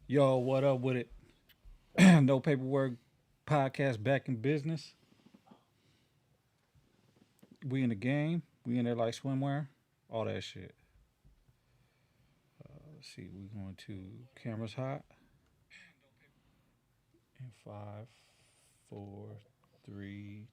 Yo, what up with it? No paperwork podcast back in business. We in the game. We in there like swimwear. All that shit. Let's see. We going to cameras hot. In five, four, three.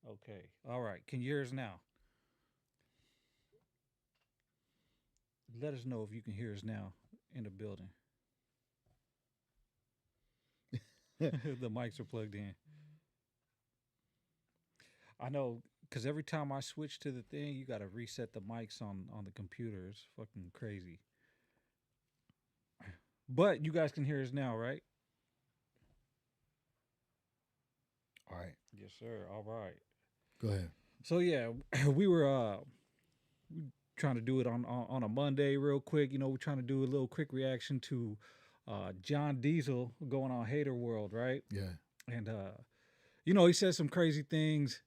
Okay. All right. Can you hear us now? Let us know if you can hear us now in the building. The mics are plugged in. I know because every time I switch to the thing, you got to reset the mics on the computer. It's fucking crazy. But you guys can hear us now, right? All right, Yes, sir. All right. go ahead. So yeah, we were trying to do it on a Monday real quick. You know, we're trying to do a little quick reaction to John Diesel going on Hater World, right? Yeah. And you know, he said some crazy things.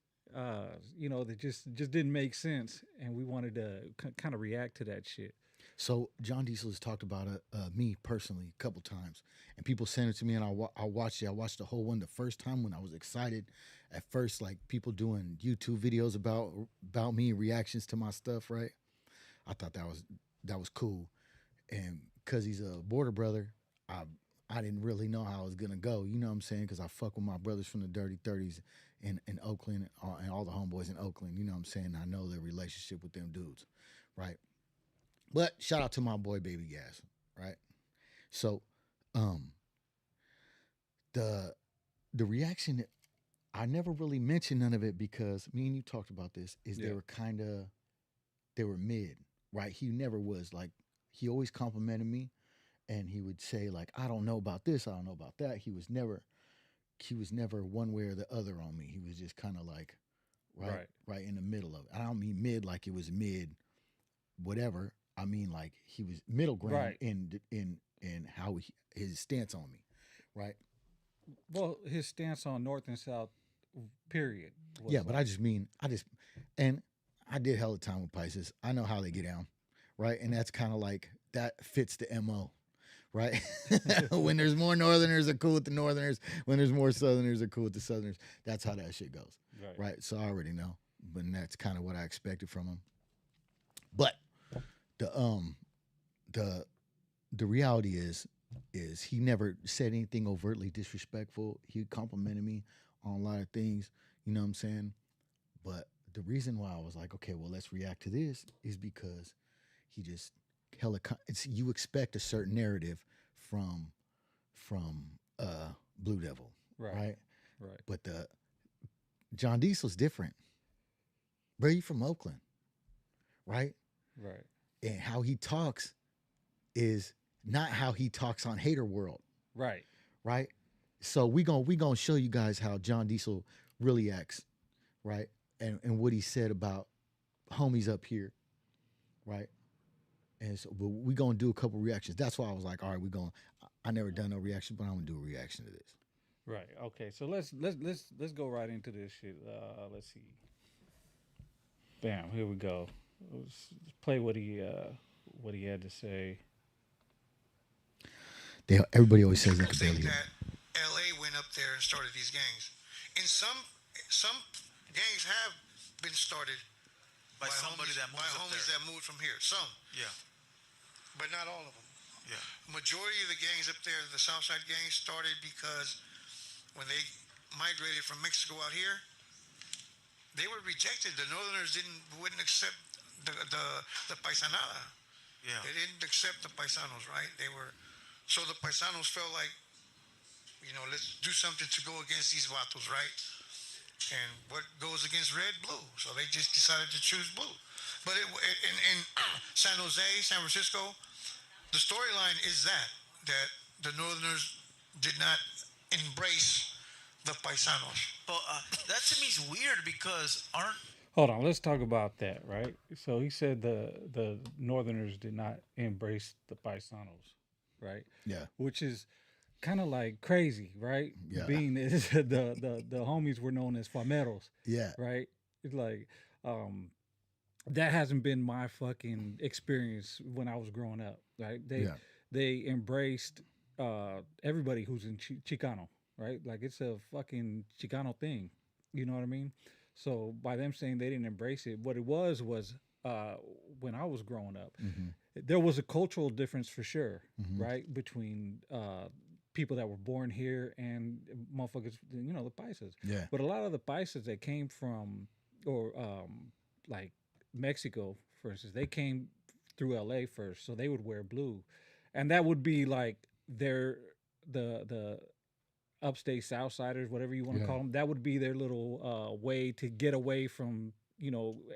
You know, that just didn't make sense, and we wanted to kind of react to that shit. So John Diesel has talked about me personally a couple times, and people sent it to me, and I watched it. I watched the whole one the first time when I was excited. At first, like people doing YouTube videos about me, reactions to my stuff. Right. I thought that was cool, and because he's a border brother, I I didn't really know how I was gonna go. You know what I'm saying? Because I fuck with my brothers from the Dirty Thirties in Oakland and all the homeboys in Oakland. You know what I'm saying? I know their relationship with them dudes, right? But shout out to my boy Baby Gas, right? So, um, the the reaction I never really mentioned none of it because me and you talked about this. Is Yeah. they were mid, right? He never was like he always complimented me, and he would say like I don't know about this, I don't know about that. He was never one way or the other on me. He was just kind of like Right. right in the middle of it. I don't mean mid like it was mid whatever. I mean like he was middle ground Right. in how his stance on me, right? Well, his stance on North and South, period, Yeah, was but like, and I did hella time with Pisces. I know how they get down, right? And that's kind of like that fits the mo, right? When there's more Northerners are cool with the Northerners. When there's more Southerners are cool with the Southerners. That's how that shit goes, right. right? So I already know, but that's kind of what I expected from him. But the the the reality is he never said anything overtly disrespectful. He complimented me on a lot of things. You know what I'm saying? But the reason why I was like, okay, well, let's react to this is because he just it's you expect a certain narrative from from Blue Devil, Right. right? Right. But the John Diesel's different. Bro, you from Oakland, right? Right. And how he talks is not how he talks on Hater World, Right. right? So we gonna show you guys how John Diesel really acts, right? And what he said about homies up here, right? And so, but we gonna do a couple reactions. That's why I was like, all right, we going. I never done no reaction, but I'm gonna do a reaction to this. Right. Okay. So let's go right into this shit. Let's see. Bam. Here we go. let's play what he had to say. Everybody always says they People can think barely hear me. that LA went up there and started these gangs. In some gangs have been started By somebody homies, that by moves up homies there. that moved from here. Some, Yeah, but not all of them. yeah, Majority of the gangs up there, the Southside gangs, started because when they migrated from Mexico out here, they were rejected. The Northerners wouldn't accept the paisanada. yeah. They didn't accept the paisanos, right? They were so the paisanos felt like, let's do something to go against these vatos, right? And what goes against red, blue. So they just decided to choose blue. But in San Jose, San Francisco, the storyline is that the Northerners did not embrace the paisanos. But that to me is weird because aren't Hold on, let's talk about that, right? So he said the Northerners did not embrace the paisanos, right? Yeah, Which is kind of like crazy, right? yeah, Being is the homies were known as fameros, yeah, right? It's like um, that hasn't been my fucking experience when I was growing up, right? yeah, They embraced everybody who's in Chicano, right? Like it's a fucking Chicano thing, you know what I mean? So by them saying they didn't embrace it, what it was uh, when I was growing up, mm-hmm, there was a cultural difference for sure, mm-hmm, right, between people that were born here and motherfuckers, the paisas. yeah, But a lot of the paisas that came from, or like Mexico, for instance, they came through LA first, so they would wear blue, and that would be like their the upstate Southsiders, whatever you want to yeah, call them. That would be their little way to get away from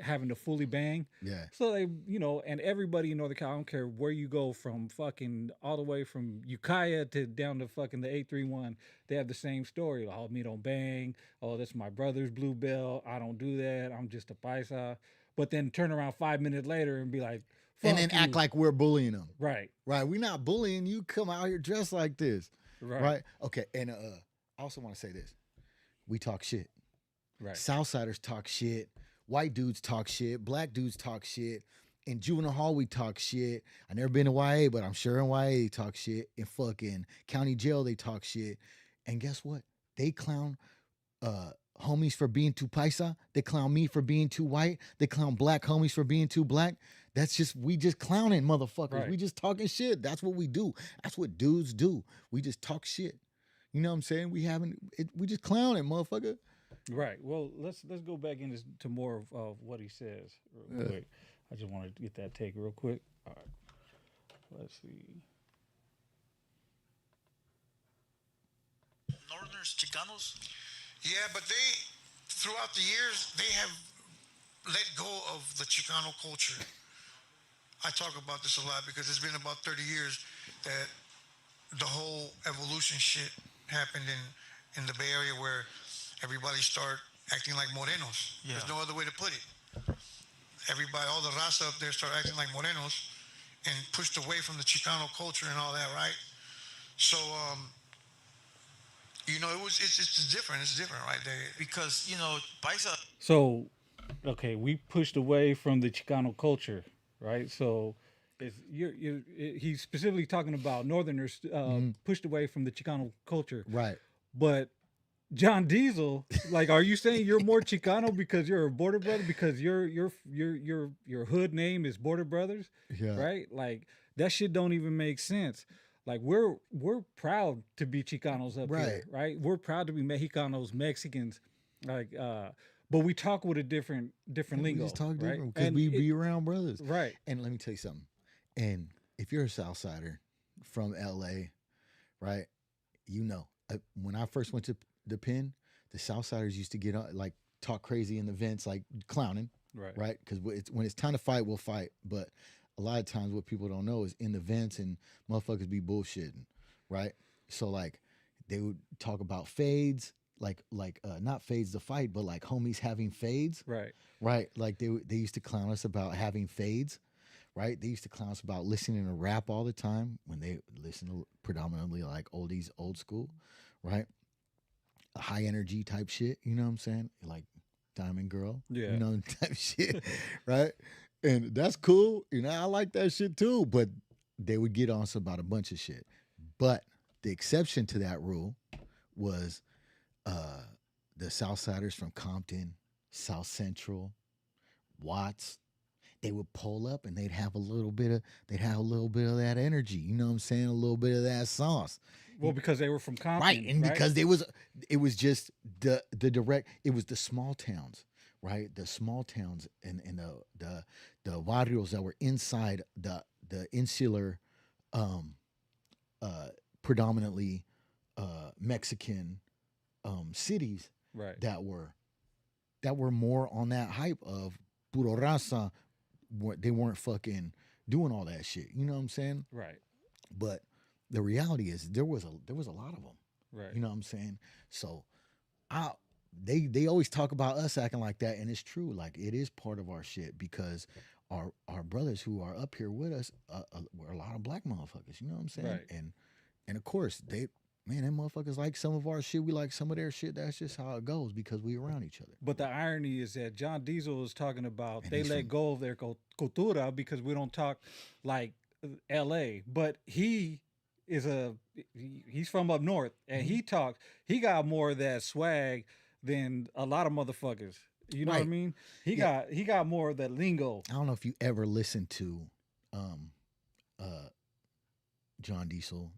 having to fully bang. yeah, So they, and everybody in Northern Cal, I don't care where you go from, fucking all the way from Ukiah to down to fucking the 831, they have the same story. Oh, me don't bang. Oh, that's my brother's blue belt. I don't do that. I'm just a paisa. But then turn around 5 minutes later and be like, and fuck then act you. like we're bullying them. Right, Right, we're not bullying you. Come out here dressed like this. right, Right. Okay. And I also want to say this: we talk shit. right, Southsiders talk shit. White dudes talk shit. Black dudes talk shit. In juvenile hall, we talk shit. I never been to YA, but I'm sure in YA they talk shit. In fucking county jail, they talk shit. And guess what? They clown homies for being too paisa. They clown me for being too white. They clown black homies for being too black. We just clowning motherfuckers. right. We just talking shit. That's what we do. That's what dudes do. We just talk shit. You know what I'm saying? We just clowning, motherfucker. Right. Well, let's go back into to more of what he says real Yeah. quick. I just wanted to get that take real quick. All right. Let's see. Northerners, Chicanos? Yeah, but throughout the years, they have let go of the Chicano culture. I talk about this a lot because it's been about 30 years that the whole evolution shit happened in the Bay Area where everybody started acting like morenos. Yeah. There's no other way to put it. Everybody, all the raza up there started acting like morenos and pushed away from the Chicano culture and all that, right? So, it's different. It's different, right? Because Paisa. So, okay, we pushed away from the Chicano culture, right? So, he's specifically talking about Northerners pushed away from the Chicano culture, Right. but John Diesel, like, are you saying you're more Chicano because you're a Border Brother because your hood name is Border Brothers, Yeah. right? Like that shit don't even make sense. Like we're proud to be Chicanos up here, right? We're proud to be Mexicanos, Mexicans, like but we talk with a different We lingo, just talk right? different because And we be around brothers. right, And let me tell you something. And if you're a Southsider from LA, right, when I first went to the pen, the Southsiders used to get on, like talk crazy in the vents, like clowning, right, right? Because when it's time to fight, we'll fight. But a lot of times, what people don't know is in the vents and motherfuckers be bullshitting, right? So like they would talk about fades, like not fades to fight, but like homies having fades, right, right? Like they used to clown us about having fades, right? They used to clown us about listening to rap all the time when they listen to predominantly like oldies, old school, right? High energy type shit, you know what I'm saying? Like Diamond Girl, yeah, you know, type shit, right? And that's cool. You know, I like that shit too. But they would get on us about a bunch of shit. But the exception to that rule was uh, the Southsiders from Compton, South Central, Watts. They would pull up and they'd have a little bit of that energy. You know what I'm saying? A little bit of that sauce. Well, because they were from Compton, Right. And because it was just the direct, it was the small towns, right? The small towns and the barrios that were inside the insular um uh predominantly Mexican cities right, that were more on that hype of puro raza. They weren't fucking doing all that shit. You know what I'm saying? right, But the reality is there was a lot of them. right. You know what I'm saying? So I they always talk about us acting like that, and it's true. Like it is part of our shit because our brothers who are up here with us were a lot of black motherfuckers. You know what I'm saying? Right. And of course them motherfuckers like some of our shit. We like some of their shit. That's just how it goes because we around each other. But the irony is that John Diesel is talking about And they he's let from- go of their cultura because we don't talk like L.A. But he is he's from up north and he got more of that swag than a lot of motherfuckers. You know what I Right. mean? Yeah. He got more of that lingo. I don't know if you ever listened to um, John Diesel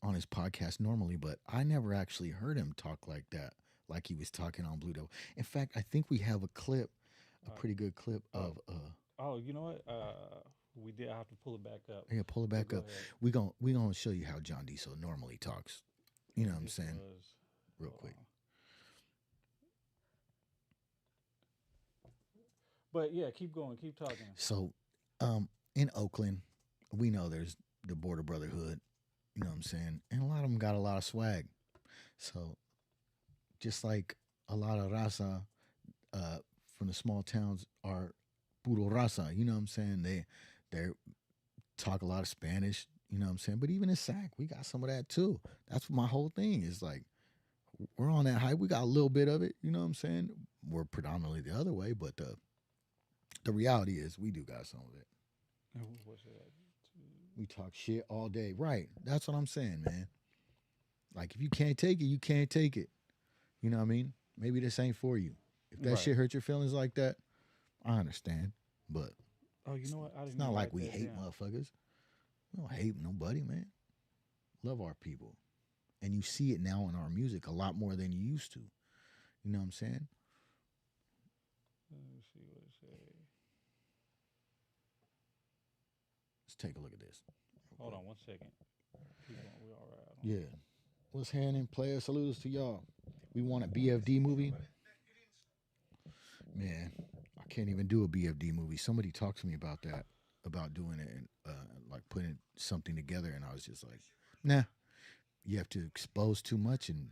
on his podcast normally, but I never actually heard him talk like that, like he was talking on Blue Devil. In fact, I think we have a clip, a pretty good clip of. Oh, you know what? We did. I have to pull it back up. Yeah, pull it back Go up. ahead. We gonna show you how John Diesel normally talks. You know what I'm This saying? was- Real hold quick. on. But yeah, keep going, keep talking. So, in Oakland, we know there's the Border Brotherhood. You know what I'm saying? And a lot of them got a lot of swag. So, just like a lot of raza from the small towns are puro raza. You know what I'm saying? They talk a lot of Spanish. You know what I'm saying? But even in SAC, we got some of that too. That's my whole thing. Is like we're on that hype. We got a little bit of it. You know what I'm saying? We're predominantly the other way, but the reality is we do got some of it. What's that? We talk shit all day. Right. That's what I'm saying, man. Like if you can't take it, you can't take it. You know what I mean? Maybe this ain't for you. If that Right. shit hurt your feelings like that, I understand. But Oh, you know what? I didn't it's not even like write we that hate down. motherfuckers. We don't hate nobody, man. Love our people. And you see it now in our music a lot more than you used to. You know what I'm saying? Let me see what it say. Let's take a look at this. Hold on one second. Keep going. We all right. Yeah. What's happening? Players, salutes to y'all. We want a BFD movie. Man, I can't even do a BFD movie. Somebody talked to me about that, about doing it and like putting something together, and I was just like, nah. You have to expose too much, and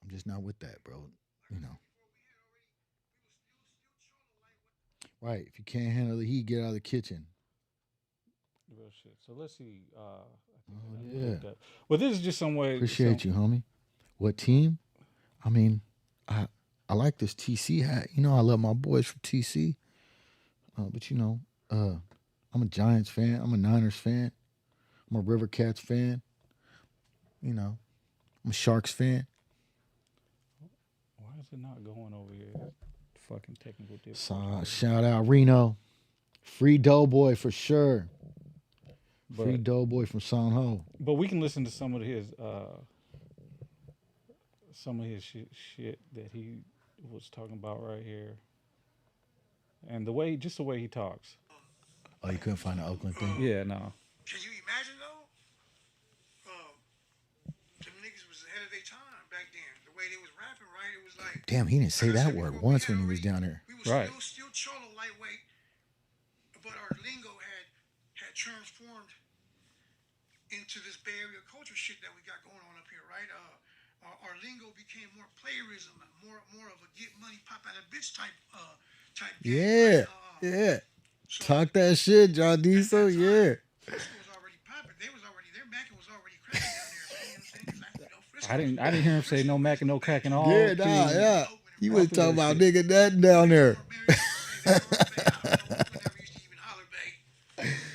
I'm just not with that, bro. You know. Right. If you can't handle the heat, get out of the kitchen. Real shit. So let's see. Oh, I yeah. looked up. Well, this is just some way. Appreciate you, homie. What team? I mean, I like this TC hat. You know, I love my boys from TC. But you know, I'm a Giants fan. I'm a Niners fan. I'm a River Cats fan. You know, I'm a Sharks fan. Why is it not going over here? Fucking technical difficulty. Shout out Reno. Free Doughboy for sure. Free But, Doughboy from San Ho. but we can listen to some of his shit that he was talking about right here, and the way he talks. Oh, you couldn't find the Oakland thing? Yeah, no. Can you imagine though? Them niggas was ahead of their time back then. The way they was rapping, right? It was like Damn, he didn't say like I that said word before, once we when had he was already- down there. We was Right. still Cholo lightweight, but our lingo had transformed into this Bay Area culture shit that we got going on up here, right? Our lingo became more playerism, more of a get money, pop out of bitch type game, Yeah, right? yeah. So Talk that shit, John at Diesel. that time, Yeah. Frisco was already popping. They was already their Mac was already cracking down there. Man, you know what I'm saying? 'Cause Frisco I didn't hear him say no Mac and no cracking all. Yeah, through- nah, yeah. He was through talking that about shit. nigga nothing down there. They were already out.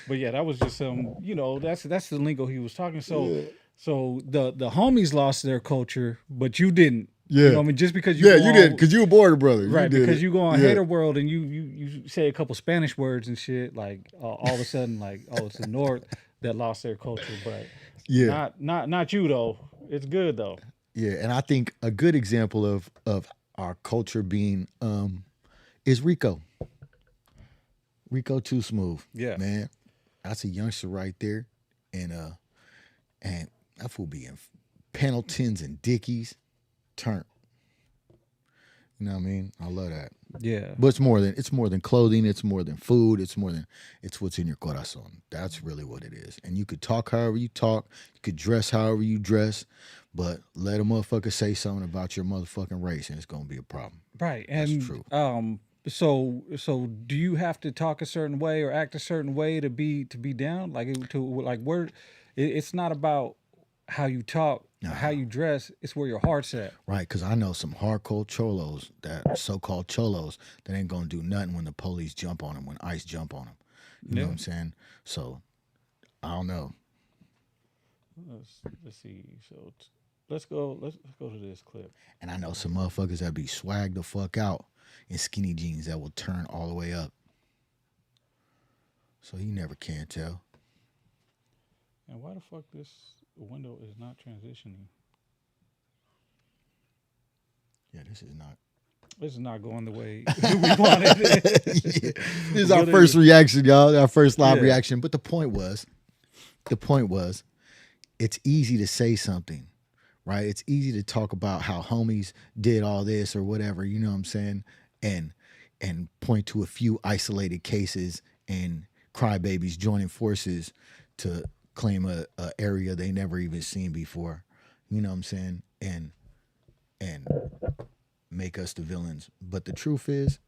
But yeah, that was just that's the lingo he was talking. So the homies lost their culture, but you didn't. You know what I mean? Just because you Yeah, go you on- did because you a border brother. Right, you did because it. you go on Yeah. Hater World and you say a couple Spanish words and shit, like all of a sudden, like, oh, it's the North that lost their culture, but Yeah. not you though. It's good though. Yeah, and I think a good example of our culture being is Rico. Rico Too Smooth. Yeah. Man. That's a youngster right there. And that fool be in Pendletons and Dickies. Turn. You know what I mean? I love that. Yeah. But it's more than clothing, it's more than food, it's what's in your corazon. That's really what it is. And you could talk however you talk, you could dress however you dress, but let a motherfucker say something about your motherfucking race and it's gonna be a problem. Right. That's And true. so do you have to talk a certain way or act a certain way to be down? It's not about how you talk, how you dress, it's where your heart's at. Right, because I know some hardcore cholos, that so-called cholos, that ain't gonna do nothing when the police jump on them, when ICE jump on them. You know what I'm saying? So, I don't know. Let's see. So let's go to this clip. And I know some motherfuckers that be swagged the fuck out in skinny jeans that will turn all the way up. So you never can tell. And why the fuck this window is not transitioning? Yeah, this is not. This is not going the way we wanted. Yeah. This is our first reaction, y'all. Our first live reaction. But the point was, it's easy to say something, right? It's easy to talk about how homies did all this or whatever, you know what I'm saying? And point to a few isolated cases and crybabies joining forces to claim a area they never even seen before. You know what I'm saying? And make us the villains. But the truth is,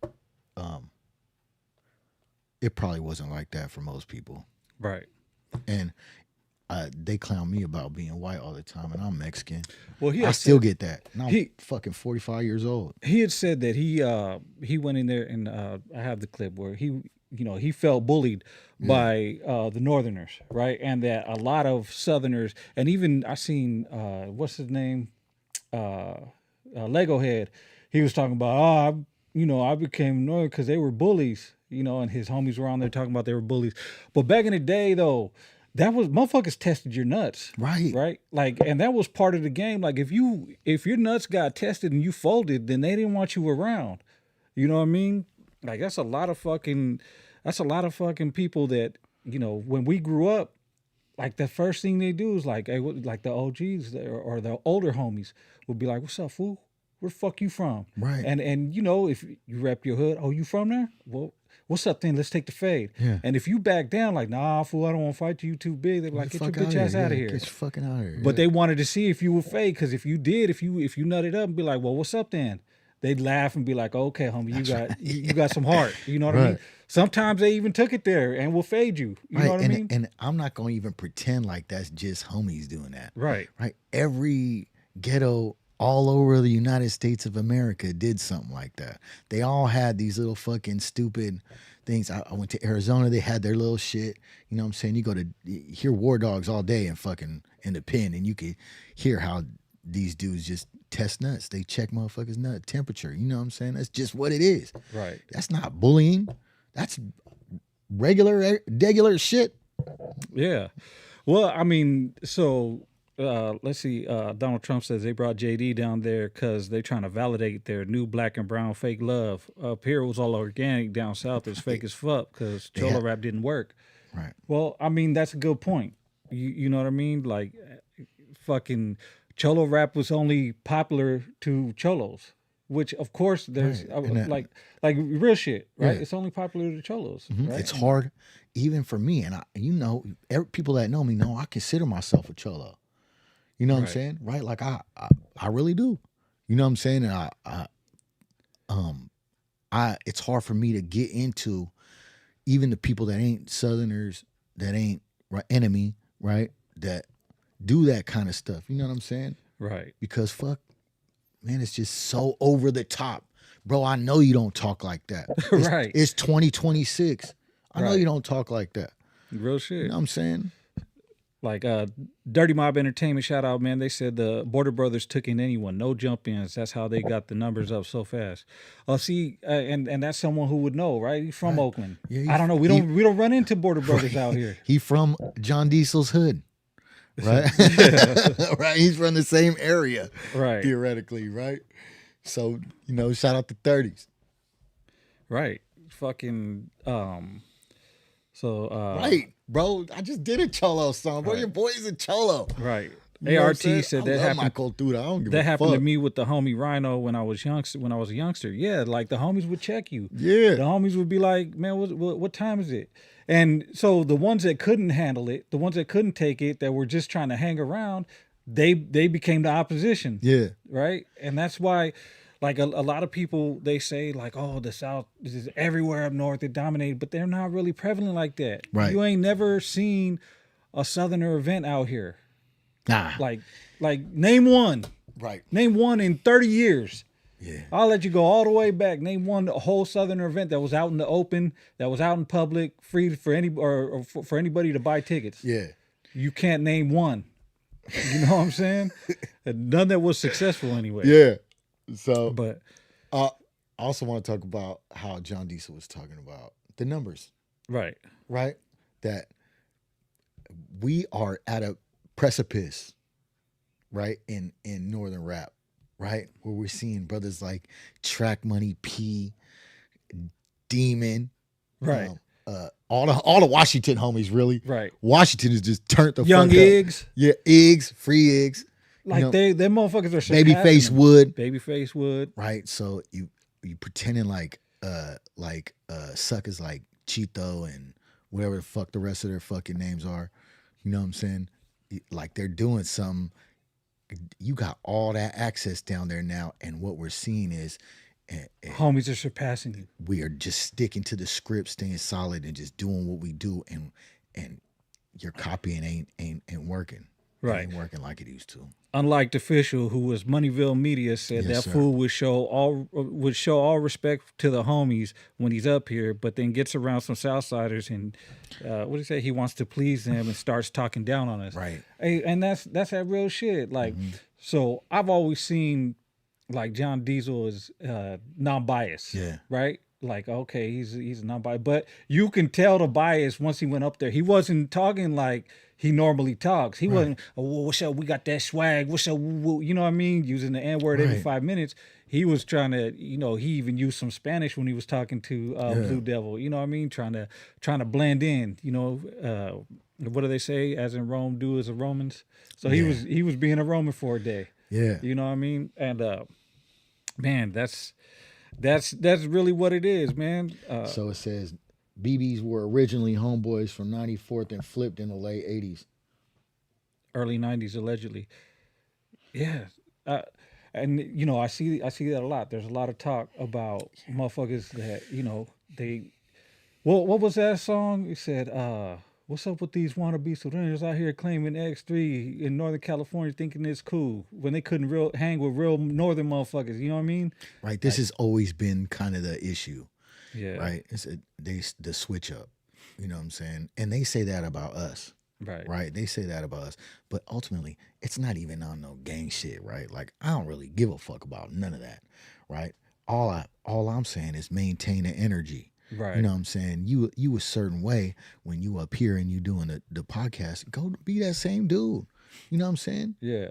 it probably wasn't like that for most people. Right. And they clown me about being white all the time, and I'm Mexican. Well, I still get that. And I'm he- fucking 45 years old. He had said that he went in there and I have the clip where he felt bullied by the Northerners, right? And that a lot of Southerners, and even I seen what's his name, Lego Head. He was talking about I became Northern because they were bullies, and his homies were on there talking about they were bullies. But back in the day though, that was motherfuckers tested your nuts, right? Like, and that was part of the game. Like, if your nuts got tested and you folded, then they didn't want you around. You know what I mean? Like, that's a lot of fucking people that when we grew up, like the first thing they do is like, hey, like the OGs or the older homies would be like, "What's up, fool? Where the fuck you from?" Right. And if you rep your hood, oh, you from there? Well, what's up then? Let's take the fade. Yeah. And if you back down like, nah, fool, I don't want to fight you. Too big. They're like, get your bitch ass out of here. Get your fucking out of here. But they wanted to see if you were fake, because if you did, if you nutted up and be like, well, what's up then? They'd laugh and be like, okay, homie, you got some heart. You know what I mean? Sometimes they even took it there and will fade you. You know what I mean? And I'm not going to even pretend like that's just homies doing that. Right. Right. Every ghetto all over the United States of America did something like that. They all had these little fucking stupid things. I went to Arizona. They had their little shit. You know what I'm saying? You go to hear War Dogs all day and fucking in the pen, and you can hear how these dudes just test nuts. They check motherfuckers' nut temperature. You know what I'm saying? That's just what it is. Right. That's not bullying. That's regular shit. Yeah. Well, I mean, so let's see. Donald Trump says they brought JD down there because they're trying to validate their new black and brown fake love. Up here it was all organic. Down south it's fake as fuck because Cholo rap didn't work. Right. Well, I mean, that's a good point. You know what I mean? Like, fucking Cholo rap was only popular to Cholos, which of course there's like real shit, right? Yeah. It's only popular to Cholos. Mm-hmm. Right? It's hard, even for me. And people that know me know I consider myself a Cholo. You know what I'm saying? Right? Like I really do. You know what I'm saying? And it's hard for me to get into even the people that ain't Southerners, that ain't enemy, right? That do that kind of stuff. You know what I'm saying? Right. Because fuck, man, it's just so over the top. Bro, I know you don't talk like that. Right. It's 2026. I know you don't talk like that. Real shit. You know what I'm saying? Like Dirty Mob Entertainment, shout out, man. They said the Border Brothers took in anyone, no jump ins. That's how they got the numbers up so fast. And that's someone who would know, right? He's from Oakland. Yeah, I don't know. We don't run into Border Brothers out here. He from John Diesel's hood, right? Right. He's from the same area, Right. theoretically, right? So shout out to 30s. Right. Fucking. Right, bro. I just did a Cholo song. Bro, your boy is a Cholo. Right. You know what I'm ART saying? said I that love happened. Michael Duda. I don't give That a happened to fuck. me with the homie Rhino when I was a youngster. Yeah, like the homies would check you. Yeah. The homies would be like, "Man, what time is it?" And so the ones that couldn't handle it, the ones that couldn't take it, that were just trying to hang around, they became the opposition. Yeah. Right. And that's why, like a lot of people, they say like, "Oh, the South is everywhere up north. It dominated," but they're not really prevalent like that. Right. You ain't never seen a Southerner event out here. Nah. Like name one. Right. Name one in 30 years. Yeah. I'll let you go all the way back. Name one a whole Southerner event that was out in the open, that was out in public, free for for anybody to buy tickets. Yeah. You can't name one. You know what I'm saying? None that was successful anyway. Yeah. So, But I also want to talk about how John Diesel was talking about the numbers, right. right? That we are at a precipice, right? In Northern rap, right? Where we're seeing brothers like Track Money, P, Demon, Right. all the Washington homies, really. Right. Washington is just turned the Young fuck up. Iggs. Yeah, Iggs, free Iggs. Like them motherfuckers are Babyface surpassing them. Wood. Babyface Wood. Right. So you pretending like suckers like Cheeto and whatever the fuck the rest of their fucking names are. You know what I'm saying? Like they're doing something. You got all that access down there now, and what we're seeing is Homies are surpassing you. we are just sticking to the script, staying solid, and just doing what we do, and your copying ain't working. Right. It ain't working like it used to. Unlike the official, who was Moneyville Media, said Yes, that sir. fool would show all respect to the homies when he's up here, but then gets around some Southsiders and what do you say? He wants to please them and starts talking down on us. Right. Hey, and that's that real shit. Like, so I've always seen like John Diesel is non-biased. Yeah. Right. Like, okay, he's non-biased, but you can tell the bias once he went up there. He wasn't talking like he normally talks. He wasn't, "Oh, what's up? We got that swag. What's up? Woo, woo." You know what I mean? Using the N-word every Right. 5 minutes. He was trying to, he even used some Spanish when he was talking to Blue Devil. You know what I mean? Trying to blend in. What do they say? As in Rome, do as a Romans. So he was being a Roman for a day. Yeah. You know what I mean? And man, that's really what it is, man. So it says BBs were originally homeboys from 94th and flipped in the late 80s. Early 90s allegedly. Yeah. And I see that a lot. There's a lot of talk about motherfuckers that, they what was that song? It said, what's up with these wannabe surrenders out here claiming X3 in Northern California thinking it's cool when they couldn't hang with real northern motherfuckers, you know what I mean? Right. This has always been kind of the issue. Yeah. Right. It's the switch up. You know what I'm saying? And they say that about us. Right. Right. They say that about us. But ultimately, it's not even on no gang shit, right? Like, I don't really give a fuck about none of that. Right. All I'm saying is maintain the energy. Right. You know what I'm saying? You a certain way when you up here and you doing the podcast, go be that same dude. You know what I'm saying? Yeah.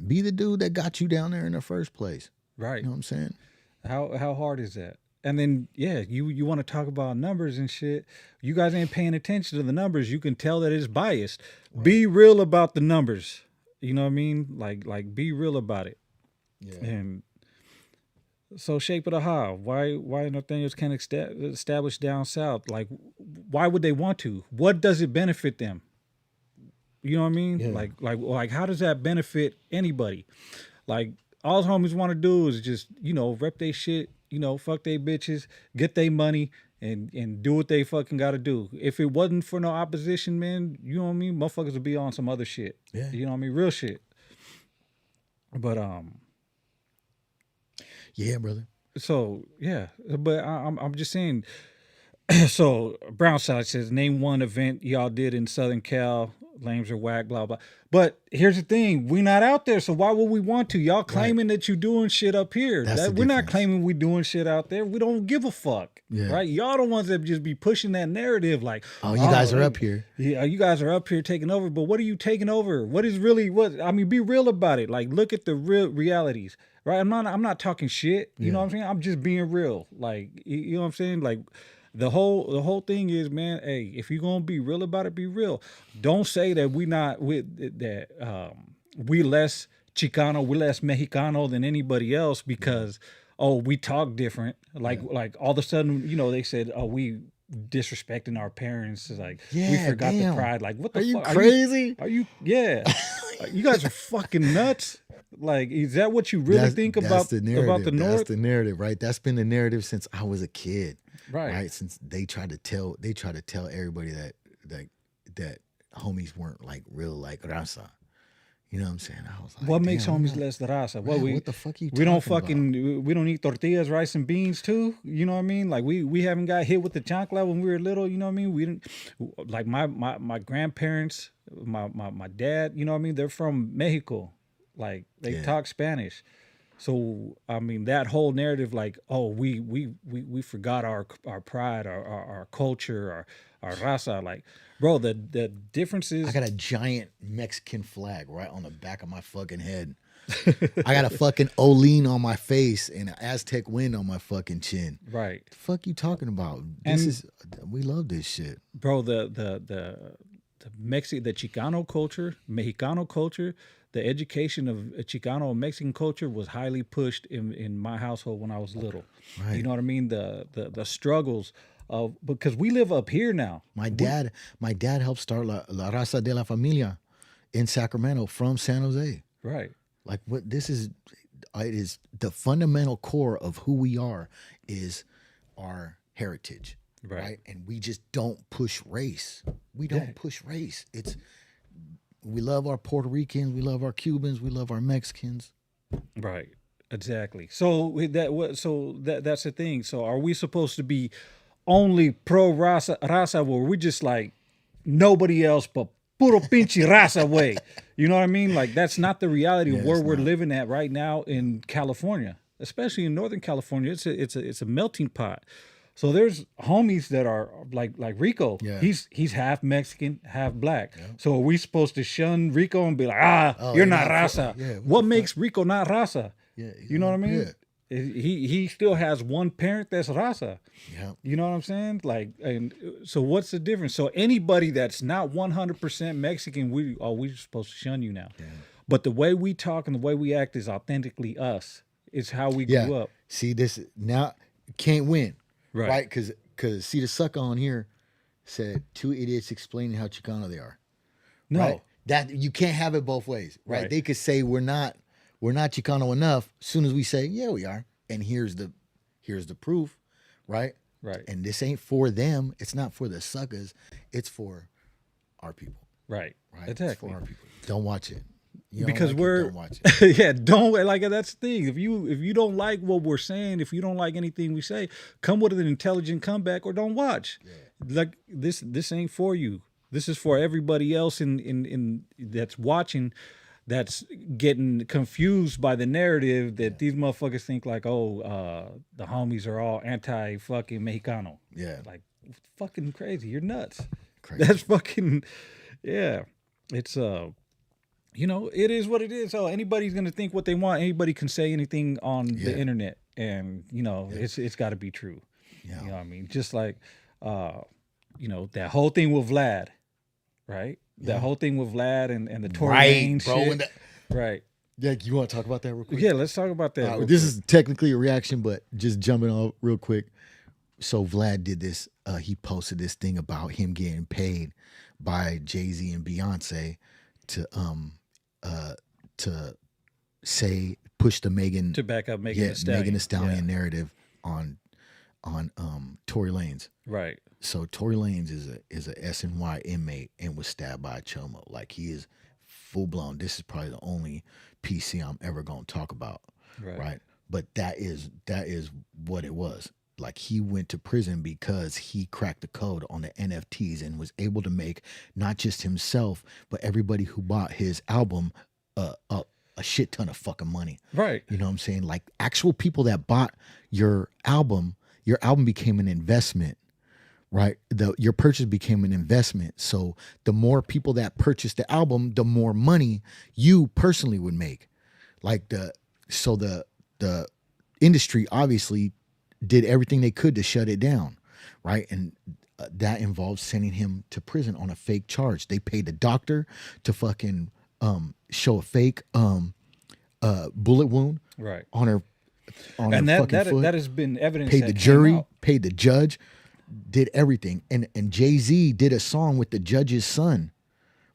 Be the dude that got you down there in the first place. Right. You know what I'm saying? How hard is that? And then, yeah, you want to talk about numbers and shit. You guys ain't paying attention to the numbers. You can tell that it's biased. Right. Be real about the numbers. You know what I mean? Like be real about it. Yeah. And so Shape of the How. Why Nathaniels can't establish down south? Like, why would they want to? What does it benefit them? You know what I mean? Yeah. Like how does that benefit anybody? Like, all homies want to do is just, rep they shit, fuck they bitches, get they money, and do what they fucking got to do. If it wasn't for no opposition, man, you know what I mean? Motherfuckers would be on some other shit. Yeah. You know what I mean? Real shit. But, yeah, brother. So, yeah. But I'm just saying, So Brown Salad says, name one event y'all did in Southern Cal. Lames are whack, blah blah. But here's the thing: we not out there, so why would we want to? Y'all claiming that you doing shit up here. That's the We're not difference. claiming we doing shit out there. We don't give a fuck, Yeah. right? Y'all the ones that just be pushing that narrative, like, Oh, you guys are up here. Yeah, you guys are up here taking over. But what are you taking over? What is really what? I mean, be real about it. Like, look at the real realities, right? I'm not talking shit. You know what I'm saying? I'm just being real. Like, you know what I'm saying? Like. The whole thing is, man. Hey, if you're gonna be real about it, be real. Don't say that we less Chicano, we less Mexicano than anybody else because we talk different. Like all of a sudden, they said, we disrespecting our parents. It's like we Yeah, forgot damn. the pride. Like, what the Are you fuck? crazy? Are you yeah? You guys are fucking nuts. Like, is that what you really think about the narrative. about the North? That's the narrative, right? That's been the narrative since I was a kid. Right. Since they tried to tell everybody that homies weren't like real like raza. You know what I'm saying? I was like, What makes damn, homies less raza? what the fuck are you we don't talking about? we don't eat tortillas, rice and beans too. You know what I mean? Like we haven't got hit with the chancla when we were little. You know what I mean? We didn't like my grandparents, my dad. You know what I mean? They're from Mexico. Like they talk Spanish. So I mean that whole narrative, like, oh, we forgot our pride, our culture, our raza. Like, bro, the differences. I got a giant Mexican flag right on the back of my fucking head. I got a fucking Olin on my face and an Aztec wind on my fucking chin. Right. The fuck you talking about? We love this shit, bro. The Chicano culture, Mexicano culture, the education of Chicano and Mexican culture was highly pushed in my household when I was little. Right. You know what I mean? The struggles of, because we live up here now. My dad helped start La Raza de la Familia in Sacramento from San Jose. Right. Like what this is, it is the fundamental core of who we are is our heritage. Right. And we just don't push race. We don't push race. We love our Puerto Ricans, we love our Cubans, we love our Mexicans. Right. Exactly. So that's the thing. So are we supposed to be only pro raza where we just like nobody else but puro pinche raza way? You know what I mean? Like that's not the reality of where we're living at right now in California, especially in Northern California. It's a melting pot. So there's homies that are like Rico. Yeah. He's half Mexican, half black. Yeah. So are we supposed to shun Rico and be like, you're not raza? What makes Rico not raza? Yeah, you know what I mean? Yeah. He still has one parent that's raza. Yeah. You know what I'm saying? Like, and so what's the difference? So anybody that's not 100% Mexican, we're supposed to shun you now. Yeah. But the way we talk and the way we act is authentically us. It's how we grew up. See, this now can't win. Right. Because see, the sucker on here said 2 idiots explaining how Chicano they are. No. Right? That you can't have it both ways. Right? They could say we're not Chicano enough. As soon as we say, yeah, we are. And here's the proof. Right? Right. And this ain't for them. It's not for the suckers. It's for our people. Right. Right. Exactly. It's for our people. Don't watch it. Because don't watch it. Don't like it. That's the thing. If you don't like what we're saying, if you don't like anything we say, come with an intelligent comeback or don't watch. Yeah. Like this ain't for you. This is for everybody else in that's watching, that's getting confused by the narrative that these motherfuckers think like, the homies are all anti fucking Mexicano. Yeah. Like fucking crazy. You're nuts. Crazy. That's fucking It's it is what it is. So anybody's gonna think what they want. Anybody can say anything on the internet, and it's got to be true. Yeah. You know what I mean? Just like, that whole thing with Vlad, right? That whole thing with Vlad and the Tory Lanez shit. Right. Yeah, you want to talk about that real quick? Yeah, let's talk about that. This is technically a reaction, but just jumping on real quick. So Vlad did this. He posted this thing about him getting paid by Jay-Z and Beyonce to say push the Megan to back up Megan Thee Stallion. Megan Thee Stallion narrative on Tory Lanez. Right. So Tory Lanez is a SNY inmate and was stabbed by a Cholo. Like he is full blown. This is probably the only PC I'm ever gonna talk about. Right. But that is what it was. like he went to prison because he cracked the code on the NFTs and was able to make not just himself but everybody who bought his album a shit ton of fucking money. Right. You know what I'm saying? Like actual people that bought your album became an investment, right? Your purchase became an investment. So the more people that purchased the album, the more money you personally would make. Like the industry obviously did everything they could to shut it down, right? And that involved sending him to prison on a fake charge. They paid the doctor to fucking show a fake bullet wound Right. on her And fucking foot. that has been evidence. Paid that the came jury, out. paid the judge, did everything. And Jay-Z did a song with the judge's son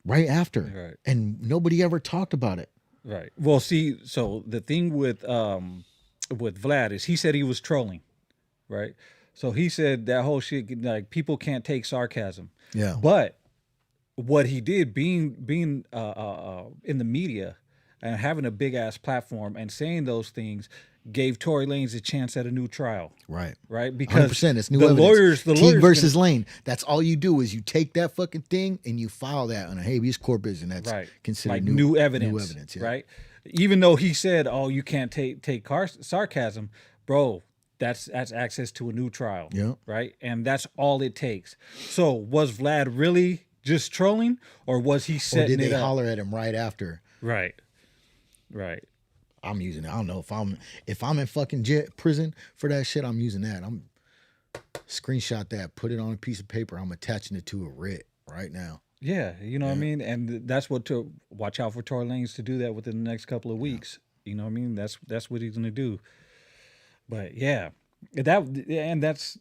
right after. Right. And nobody ever talked about it. Right. Well, see, so the thing with Vlad is he said he was trolling, right? So he said that whole shit, like people can't take sarcasm. Yeah. But what he did, being in the media and having a big ass platform and saying those things, gave Tory Lanez a chance at a new trial. Right. Right. Because 100%. It's new the evidence. lawyers Teague versus Lane. That's all you do is you take that fucking thing and you file that on a habeas corpus, and that's right. considered like new evidence. New evidence. Yeah. Right. Even though he said, "Oh, you can't take sarcasm, bro." That's access to a new trial. Yeah. Right. And that's all it takes. So was Vlad really just trolling, or was he setting Or did it they up? holler at him right after? Right. Right. I'm using it. I don't know if I'm in fucking prison for that shit. I'm using that. I'm screenshot that, put it on a piece of paper. I'm attaching it to a writ right now. Yeah, you know what I mean, and that's what to watch out for Tory Lanez to do that within the next couple of weeks. You know what I mean? That's what he's gonna do. But yeah, that's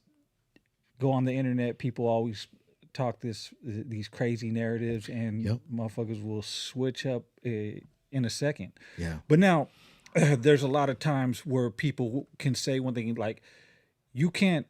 go on the internet. People always talk these crazy narratives, and motherfuckers will switch up in a second. Yeah. But now there's a lot of times where people can say one thing like, you can't,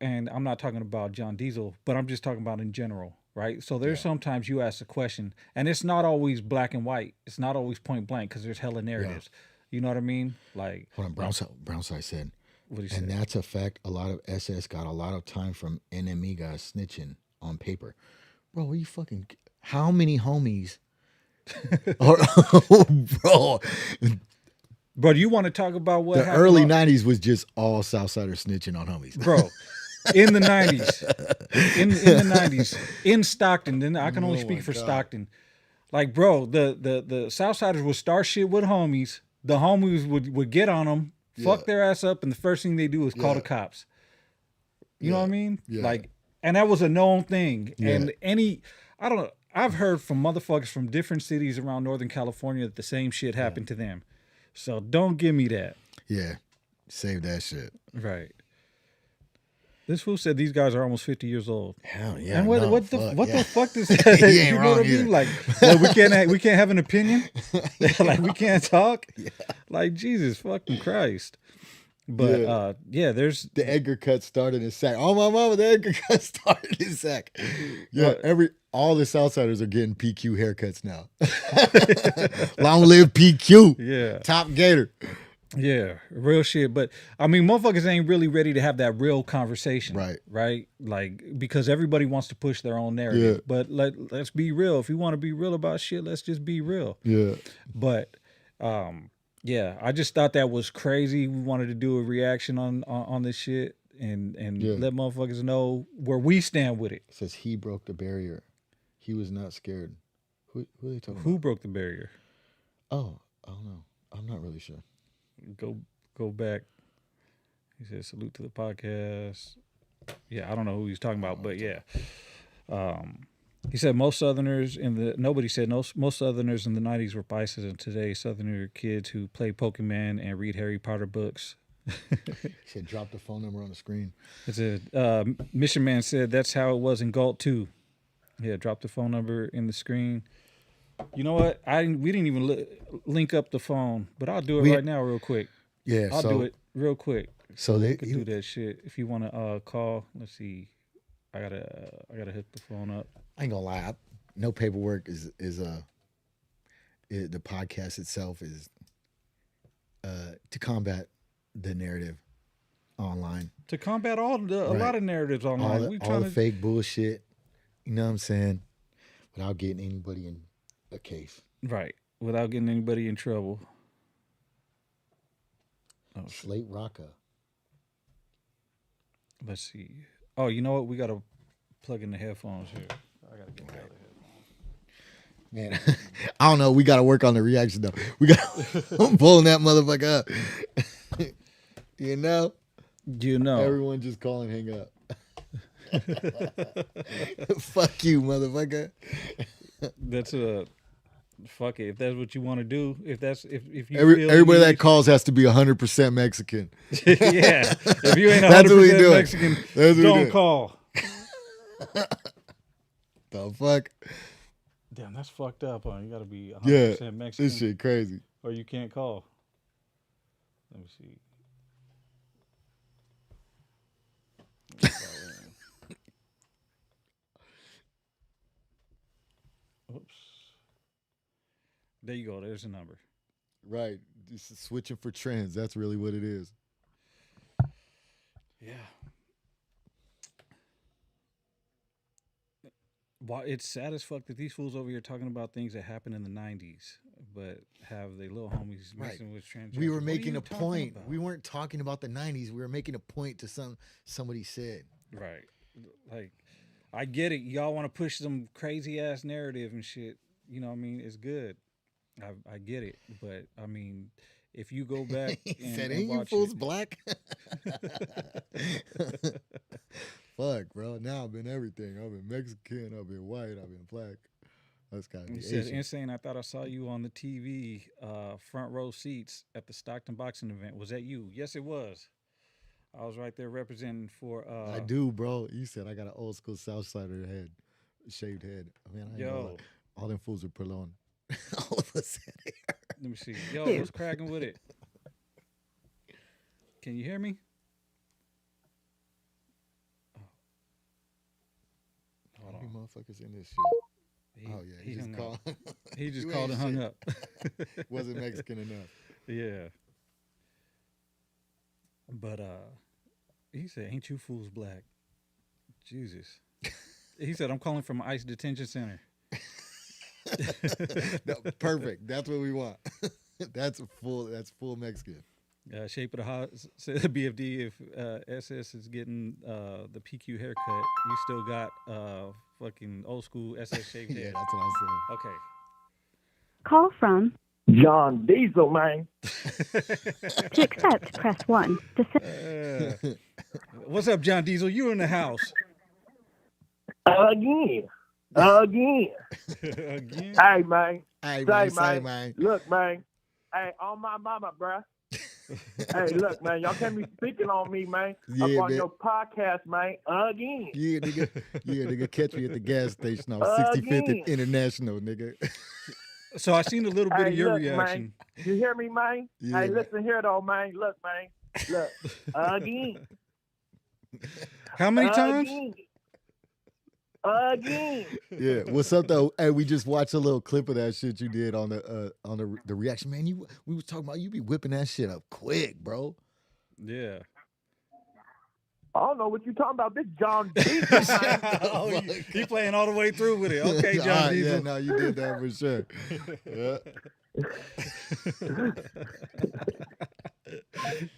and I'm not talking about John Diesel, but I'm just talking about in general, right? So there's sometimes you ask a question, and it's not always black and white. It's not always point blank because there's hella narratives. You know what I mean? Like, hold on, Brownside said, what do you and say? that's a fact. A lot of SS got a lot of time from NME guys snitching on paper. Bro, what you fucking? How many homies? Bro, Bro, do you want to talk about what the happened early on- '90s was just all Southsiders snitching on homies. bro? In the 90s, in the 90s, in Stockton, then I can only Oh speak my for God. Stockton. Like, bro, the Southsiders would start shit with homies. The homies would get on them, fuck their ass up, and the first thing they do is call the cops. You know what I mean? Yeah. Like, and that was a known thing. Yeah. And I don't know, I've heard from motherfuckers from different cities around Northern California that the same shit happened to them. So don't give me that. Yeah, save that shit. Right. This fool said these guys are almost 50 years old. Hell yeah. And what no, the fuck, what yeah. the fuck does He that? ain't You know wrong what I mean? either. Like, well, we can't have an opinion. Like, we can't talk. Like, Jesus fucking Christ. But there's The Edgar cut started in Sac. Oh my mama, the Edgar cut started in Sac. Yeah, all the Southsiders are getting PQ haircuts now. Long live PQ. yeah. Top Gator. Yeah, real shit. But I mean, motherfuckers ain't really ready to have that real conversation. Right. Right. Like, because everybody wants to push their own narrative. Yeah. But let's be real. If you want to be real about shit, let's just be real. Yeah. But yeah, I just thought that was crazy. We wanted to do a reaction on this shit and let motherfuckers know where we stand with it. It says he broke the barrier. He was not scared. Who are they talking Who about? broke the barrier? Oh, I don't know. I'm not really sure. Go back. He said salute to the podcast. Yeah, I don't know who he's talking about, but yeah. He said most Southerners most Southerners in the 90s were biases, and today Southerner kids who play Pokemon and read Harry Potter books. He said drop the phone number on the screen. It said Mission Man said that's how it was in Galt too. Yeah, drop the phone number in the screen. You know what? We didn't even link up the phone, but I'll do it right now real quick. Yeah, I'll do it real quick. So I could do that shit. If you want to call, let's see. I gotta hit the phone up. I ain't gonna lie. No paperwork is the podcast itself is to combat the narrative. online. To combat a Right. lot of narratives online. We All trying the to fake bullshit. You know what I'm saying? Without getting anybody in a case. right without getting anybody in trouble. Oh, Slate Rocka. let's see. Oh, you know what? We gotta plug in the headphones here. I gotta get the other Man, I don't know. We got to work on the reaction though. We got I'm pulling that motherfucker up. You know, You know, everyone just call and hang up. Fuck you, motherfucker. that's a fuck it. If that's what you want to do, if you feel Everybody you that calls has to be 100% Mexican. need- yeah. If you ain't That's what we 100% doing. Mexican, That's what we don't doing. call. The fuck? Damn, that's fucked up. Huh? You gotta be 100% Yeah, Mexican, this shit crazy. or you can't call. Let me see. Let me call in. Oops. There you go. There's the number. Right, just switching for trends. That's really what it is. Yeah. Why it's sad as fuck that these fools over here talking about things that happened in the '90s, but have they little homies Right. mixing with transgender. We were What are making you a talking point. about? We weren't talking about the 90s. We were making a point to somebody said. Right. Like, I get it. Y'all want to push some crazy ass narrative and shit. You know what I mean? It's good. I get it. But, I mean, if you go back He and, said, and "Ain't you watch fools it. black?" Fuck, bro. Now I've been everything. I've been Mexican. I've been white. I've been black. That's gotta be He said, Asian. N-Sane, I thought I saw you on the TV, front row seats at the Stockton boxing event. Was that you? Yes, it was. I was right there representing for. I do, bro. You said I got an old school Southsider head, shaved head. I mean, I ain't gonna lie. Yo, All them fools are Perlon. All of us had hair. let me see. Yo, what's cracking with it? Can you hear me? Hold How many on. motherfuckers in this shit? He, Oh yeah, he he just hung called. up. He just You called ain't and hung shit. up. Wasn't Mexican enough. Yeah. But he said, "Ain't you fools black?" Jesus. He said, "I'm calling from ICE detention center." No, perfect. That's what we want. That's full Mexican. Shape of the house said BFD. If SS is getting the PQ haircut, you still got fucking old school SS shaved Yeah, head. that's what I Okay. Call from John Diesel, man. to accept, press 1. To send said. What's up, John Diesel? You in the house Again. Again. again? Hey, man. Hey, Say, man, man. Look, man. Hey, on my mama, bruh. Hey, look, man. Y'all can't be speaking on me, man. Yeah, up on man. your podcast, man. Again. Yeah, nigga, catch me at the gas station off 65th and International, nigga. So I seen a little bit Hey, of your look, reaction. man. You hear me, man? Yeah, hey, man. listen here, though, man. Look, man. Look. Again. How many times? Again. Yeah, what's up though? Hey, we just watched a little clip of that shit you did on the reaction, man. We was talking about you be whipping that shit up quick, bro. Yeah. I don't know what you talking about. This John Diesel, man. Oh, he playing all the way through with it. Okay, John All right, Diesel. yeah, no, you did that for sure. Yeah.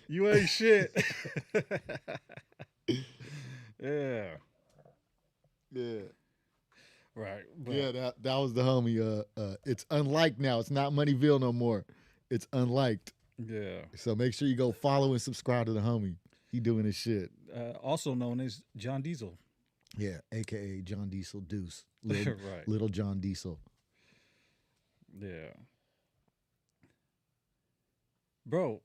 You ain't shit. Yeah. Yeah. Right. But Yeah, that was the homie. It's unliked now. It's not Moneyville no more. It's unliked. yeah. So make sure you go follow and subscribe to the homie. He doing his shit. Also known as John Diesel. Yeah, aka John Diesel Deuce. Little, Right. little John Diesel. Yeah. Bro,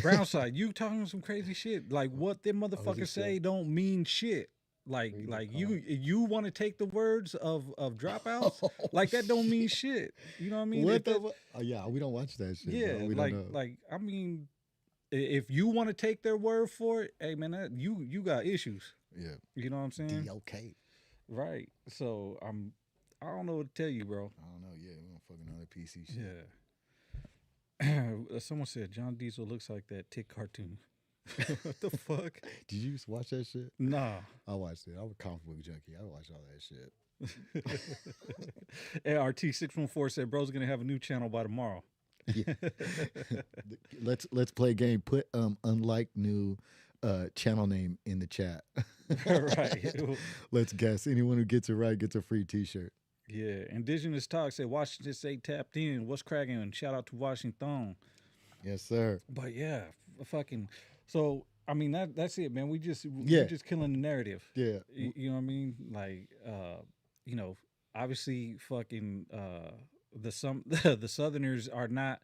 Brownside, you talking some crazy shit. Like what them motherfuckers say don't mean shit. Like you want to take the words of dropouts? Like that don't mean shit. You know what I mean? What If the? that- Oh yeah, we don't watch that shit. yeah, bro. We like don't know. like I mean, if you want to take their word for it, hey man, you got issues. Yeah, You know what I'm saying? okay. Right. So I don't know what to tell you, bro. I don't know. Yeah, we don't fucking know that PC shit. Yeah. Someone said John Diesel looks like that tick cartoon. What the fuck? Did you just watch that shit? Nah. I watched it. I'm a comic book junkie. I watched all that shit. ART614 said, bro's going to have a new channel by tomorrow. Yeah. Let's play a game. Put unlike new channel name in the chat. Right. Let's guess. Anyone who gets it right gets a free T-shirt. Yeah. Indigenous Talk said, Washington State tapped in. What's cracking? And shout out to Washington. Yes, sir. But yeah, fucking. So I mean that's it, man. We're just killing the narrative. Yeah. You know what I mean? Like, you know, obviously, fucking the Southerners are not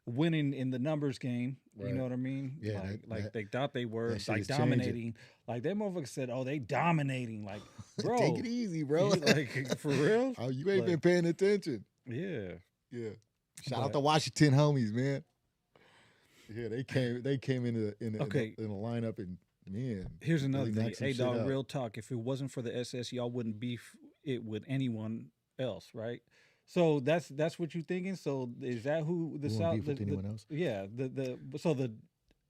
winning in the numbers game. Right. You know what I mean? Yeah, like they thought they were, that shit like is dominating. changing. Like that motherfucker said, "Oh, they dominating." Like, bro, Take it easy, bro. like for real? Oh, you ain't Like, been paying attention. Yeah. Yeah. Shout out But- to Washington homies, man. Yeah, they came in the Okay. in the lineup and man. Here's another really thing. knocked some Hey, shit dog, out. real talk. If it wasn't for the SS, y'all wouldn't beef it with anyone else, right? So that's what you thinking. So is that who the We won't South? beef with the- anyone else? Yeah.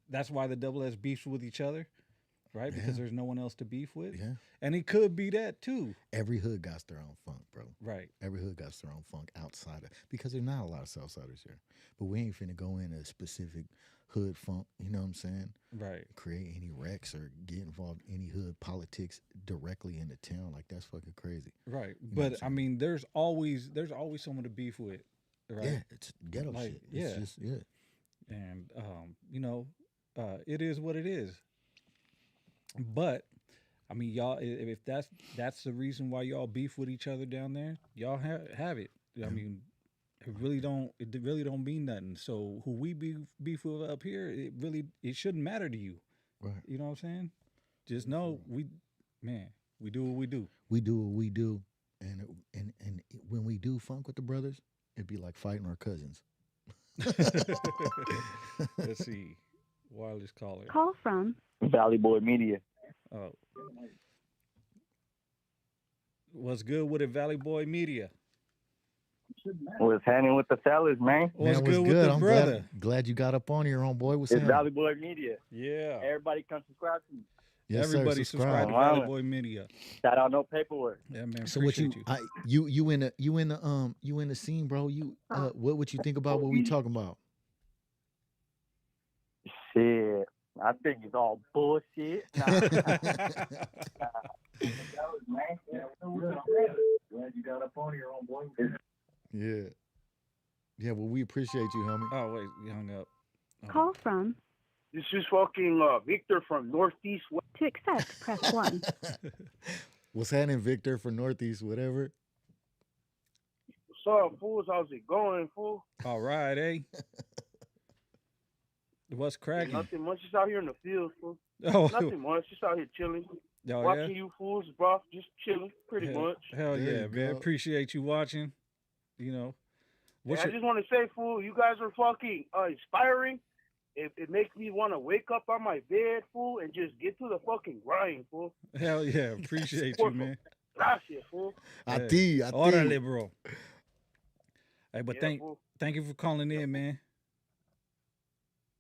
That's why the double S beefs with each other, right? Because Yeah. there's no one else to beef with. Yeah. And it could be that too, Every hood got their own funk, bro. right? Every hood got their own funk outside of, because there's not a lot of Southsiders here. But we ain't finna go in a specific hood funk, you know what I'm saying? Right. Create any wrecks or get involved in any hood politics directly in the town. Like that's fucking crazy. Right. know what I'm But I saying? mean, there's always someone to beef with, right? Yeah, it's ghetto Like, shit. yeah. It's just, yeah. And you know, it is what it is. But I mean, y'all, if that's the reason why y'all beef with each other down there, y'all have it. I mean, it really don't mean nothing. So who we beef with up here, it shouldn't matter to you. Right. You know what I'm saying? Just know we do what we do. We do what we do. And when we do funk with the brothers, it'd be like fighting our cousins. Let's see. Wireless caller. Call from Valley Boy Media. Oh. What's good with it, Valley Boy Media? What's happening with the fellas, man? What's Man, good with the I'm brother? glad you got up on here, homeboy. What's It's happening? Valley Boy Media. Yeah. Everybody come subscribe to me. Yes, sir, Everybody subscribe to Wow. Valley Boy Media. Shout out No Paperwork. Yeah, man. So what appreciate you you in the scene, bro? What would you think about what we talking about? Shit. I think it's all bullshit. Nah. Glad you got up on here, homeboy. Yeah. Yeah, well, we appreciate you, homie. Oh wait, you hung up. Oh. call from. This is fucking Victor from Northeast. To accept, press 1. What's happening, Victor, for Northeast, whatever? What's up, fools? How's it going, fool? All right, eh? What's cracking? Nothing much. Just out here in the field, fool. Oh, Nothing much. Just out here chilling. oh Watching yeah. you fools, bro. Just chilling, pretty Hell, much. hell There yeah, you man. go. Appreciate you watching. You know, what's I your, just want to say, fool, you guys are fucking inspiring. It makes me want to wake up on my bed, fool, and just get to the fucking grind, fool. hell yeah. Appreciate you, man. Gracias, fool. I Yeah. think. Órale, bro. Hey, but Yeah, fool. thank you for calling in, man.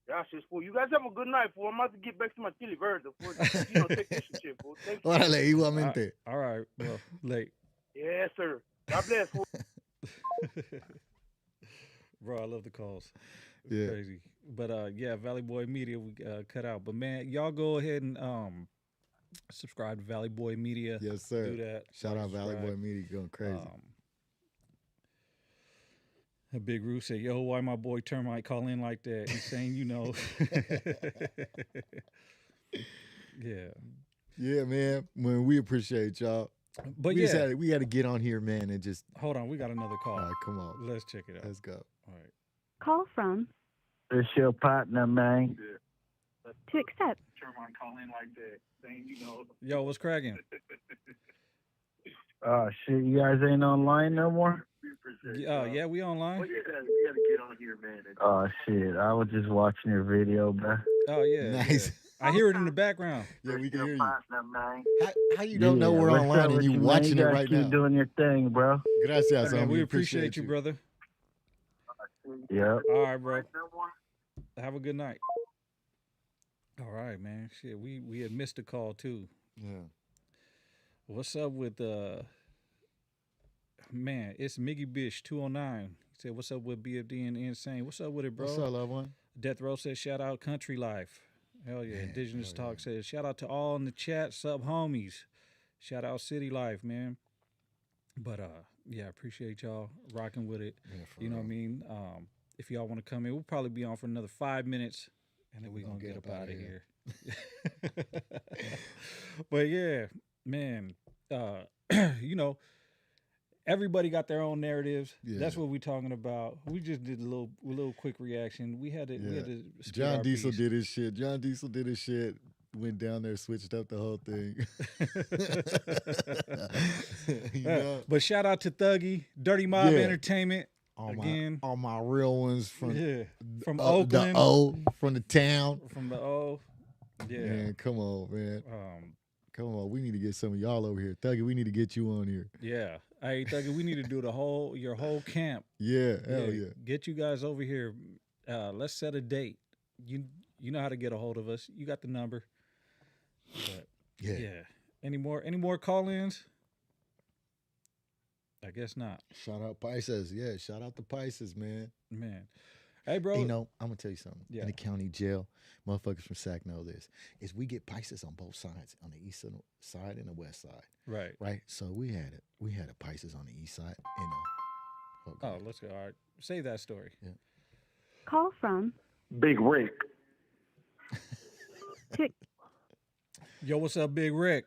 Gracias, fool. You guys have a good night, fool. I'm about to get back to my chili verde, fool. Take this shit, fool. Thank you. Órale, igualmente. All right, well, late. Yes, sir. God bless, fool. Bro, I love the calls. It's Yeah. crazy. But yeah, Valley Boy Media we cut out. But man, y'all go ahead and subscribe to Valley Boy Media. Yes, sir. Do that. Shout out Valley Boy subscribe. Media going crazy. Big Roo said, "Yo, why my boy Termite call in like that?" He's saying, you know. Yeah. Yeah, man. Man, we appreciate y'all. But we yeah, we had to get on here, man, and just hold on, we got another call. all right, come on. Let's check it out. Let's go. All right. Call from. It's your partner, man. To accept, Termite call in like that. Saying, you know. Yo, what's cracking? Shit, you guys ain't online no more? Yeah, we online. You gotta get on here, man. Shit, I was just watching your video, bro. Oh yeah, Nice. yeah. I hear it in the background. Yeah, we can hear you. Partner, man. How you don't know we're what's online up and with you man? watching You it guys right keep now? doing your thing, bro. Gracias, Man, homie. we appreciate you, brother. Yep. All right, bro. Have a good night. All right, man. Shit, we had missed a call too. Yeah. What's up with man? It's Miggy Bish 209. He said, "What's up with BFD and N-Sane? What's up with it, What's bro?" up, loved one? Death Row says, "Shout out Country Life." Hell yeah. Man, Indigenous hell Talk yeah. says, "Shout out to all in the chat, sub homies. Shout out City Life, man." But yeah, appreciate y'all rocking with it. Yeah, for You know what I real. mean? If y'all want to come in, we'll probably be on for another 5 minutes, and then we're gonna get up out of here. But yeah, man, you know, everybody got their own narratives. That's Yeah. what we're talking about. We just did a little quick reaction. We had to Yeah. spit John our Diesel piece. did his shit. John Diesel did his shit. Went down there, switched up the whole thing. You know? But shout out to Thuggy, Dirty Mob Yeah. Entertainment All again. all my real ones from Yeah, from the Oakland, O, from the town. from the O. Yeah. Man, come on, man. Um, Come on. We need to get some of y'all over here. Thuggy, we need to get you on here. yeah. Hey, Thuggy, we need to do your whole camp. Yeah, hell yeah. Get you guys over here. Let's set a date. You know how to get a hold of us. You got the number. But Yeah. yeah. Any more call-ins? I guess not. Shout out Pisces. Yeah, shout out the Pisces, man. Man. Hey, bro. You know, I'm gonna tell you something. Yeah. In the county jail, motherfuckers from SAC know this. Is we get Pisces on both sides, on the east side and the west side. Right. Right? So we had a Pisces on the east side and Oh, let's go. All right. Say that story. Call from Big Rick. Yo, what's up, Big Rick?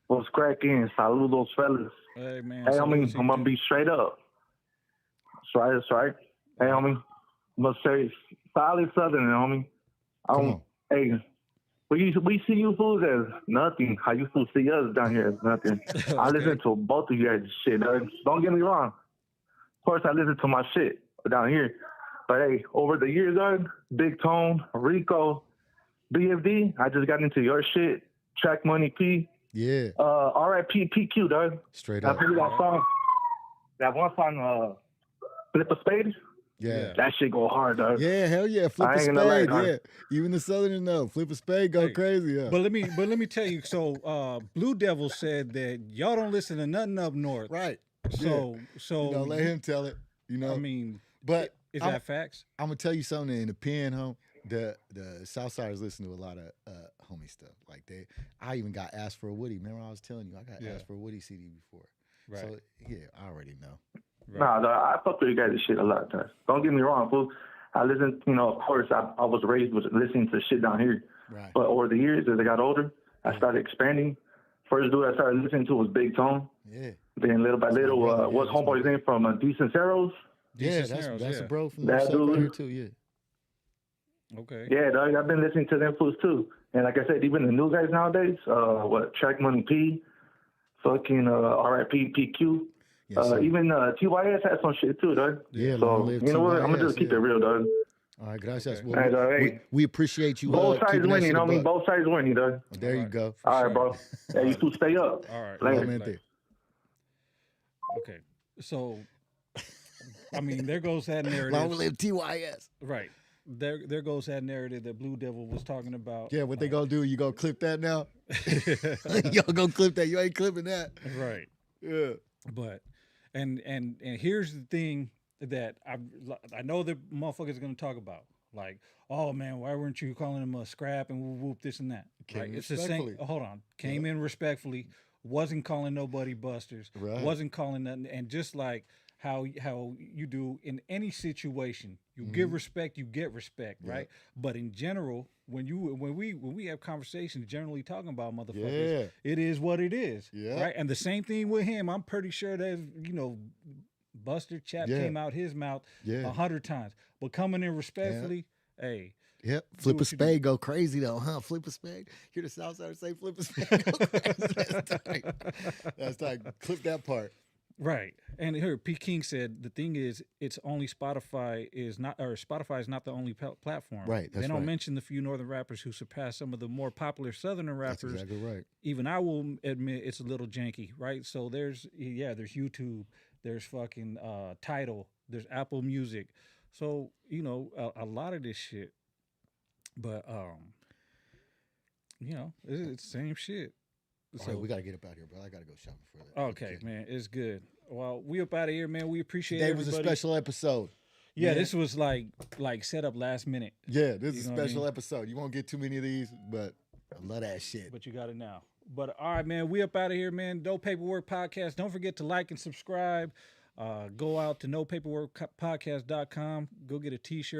What's cracking? Saludos, fellas. Hey, man. Hey, salute homie, to I'm you gonna too. be straight up. That's right. Hey, homie, I'm gonna say solid Southern, homie. Come on. Hey, we see you fools as nothing. How you fools see us down here as nothing. I listen to both of you guys' shit, dog. Don't get me wrong. Of course, I listen to my shit down here. But hey, over the years, dog, Big Tone, Rico, BFD, I just got into your shit. Track Money P. Yeah. R.I.P. PQ, dog. Straight I up. figured that song. That one song, Flip a Spade. Yeah. That shit go hard, dog. Yeah, hell yeah. Flip I a ain't gonna lie, spade. dog. Yeah. Even the Southerners know. Flip a spade go Hey, crazy. Yeah. But let me tell you. So, Blue Devil said that y'all don't listen to nothing up north. Right. So, You know, let him tell it. You know. I mean, but is I'm, that facts? I'm gonna tell you something in the pen, home. The Southsiders listen to a lot of homie stuff. Like I even got asked for a Woody. Remember I was telling you I got asked for a Woody CD before. Right. So yeah, I already know. Right. Nah, dog, I fuck with you guys' shit a lot of times. Don't get me wrong, fool. I listen, of course, I was raised with listening to shit down here. Right. But over the years, as I got older, I started expanding. First dude I started listening to was Big Tone. Yeah. Then little by little, brother, what's that's my homeboy's name from Decent Arrows? Yeah, Decent Narrows, that's yeah. a bro from That the South right dude. here too. Yeah. Okay. Yeah, dog, I've been listening to them fools too. And like I said, even the new guys nowadays, Track Money P, fucking R.I.P. PQ. Yes, sir. Even TYS had some shit too, dog. Yeah, So, long live you know what? I'm going to TYS, just keep yeah. it real, dog. All right, gracias. Okay. Well, Hey, dog, hey. we appreciate you. Both sides keeping that winning, shit a homie. buck. Both sides winning, dog. There you Alright. go. All sure. right, bro. Hey, you two stay up. All right. Later. Igualmente. Okay. So, I mean, there goes that Long narrative. live TYS. Right. There goes that narrative that Blue Devil was talking about. Yeah, what they gonna do? You gonna clip that now? Y'all gonna clip that? You ain't clipping that. Right. Yeah. But and here's the thing that I know that motherfuckers are gonna talk about. Like, oh man, why weren't you calling him a scrap and whoop whoop this and that? Came Right? It's the same. respectfully. Hold on. Came in respectfully, wasn't calling nobody busters, Right. wasn't calling nothing, and just like how you do in any situation, you give respect, you get respect, Yeah. right? But in general, when we have conversations, generally talking about motherfuckers, Yeah. it is what it is, Yeah. right? And the same thing with him. I'm pretty sure that Buster Chap Yeah. came out his mouth Yeah. 100 times, but coming in respectfully, hey, Yep. Flip a what you do. spade go crazy though, huh? Flip a spade. Hear the Southsiders say flip a spade go crazy. That's tight. That's tight. Clip that part. right. And here, P. King said the thing is, it's only Spotify is not the only platform. Right, They that's don't right. mention the few northern rappers who surpass some of the more popular southern That's rappers. exactly right. Even I will admit it's a little janky, right? So there's YouTube, there's fucking Tidal, there's Apple Music. So a lot of this shit But you know, it's the same shit. All right, we gotta get up out here, bro. I gotta go shopping for that. Okay, man, it's good. Well, we up out of here, man. We appreciate Today everybody. was a special episode. Yeah, man. this was like set up last minute. Yeah, this is You a know what I special mean? episode. You won't get too many of these, but I love that shit. But you got it now. But all right, man, we up out of here, man. No Paperwork Podcast. Don't forget to like and subscribe. Go out to nopaperworkpodcast.com. Go get a t-shirt.